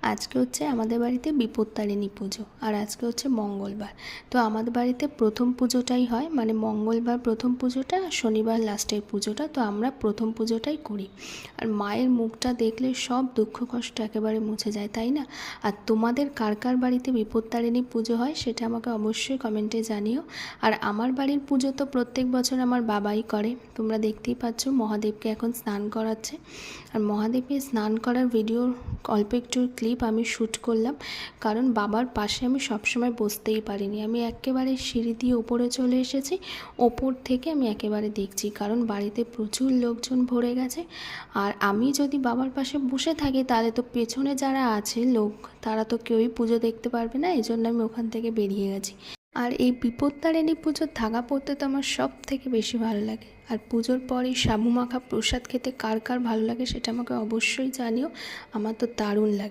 আজকে হচ্ছে আমাদের বাড়িতে বিপত্তারিণী পুজো, আর আজকে হচ্ছে মঙ্গলবার। তো আমাদের বাড়িতে প্রথম পুজোটাই হয়, মানে মঙ্গলবার প্রথম পুজোটা, শনিবার লাস্টের পুজোটা। তো আমরা প্রথম পুজোটাই করি। আর মায়ের মুখটা দেখলে সব দুঃখ কষ্ট একেবারে মুছে যায়, তাই না? আর তোমাদের কার কার বাড়িতে বিপত্তারিণী পুজো হয় সেটা আমাকে অবশ্যই কমেন্টে জানিও। আর আমার বাড়ির পুজো তো প্রত্যেক বছর আমার বাবাই করে। তোমরা দেখতেই পাচ্ছ মহাদেবকে এখন স্নান করাচ্ছে। আর মহাদেবকে স্নান করার ভিডিওর অল্প একটু ক্লিপ আমি শ্যুট করলাম, কারণ বাবার পাশে আমি সবসময় বসতেই পারিনি। আমি একেবারে সিঁড়ি দিয়ে ওপরে চলে এসেছি, ওপর থেকে আমি একেবারে দেখছি, কারণ বাড়িতে প্রচুর লোকজন ভরে গেছে। আর আমি যদি বাবার পাশে বসে থাকি তাহলে তো পেছনে যারা আছে লোক, তারা তো কেউই পুজো দেখতে পারবে না, এই জন্য আমি ওখান থেকে বেরিয়ে গেছি। আর এই বিপত্তারিণী পুজোর ধাগা পড়তে তো আমার সব থেকে বেশি ভালো লাগে। আর পুজোর পর এই সাবু মাখা প্রসাদ খেতে কার কার ভালো লাগে সেটা আমাকে অবশ্যই জানিও। আমার তো দারুণ লাগে।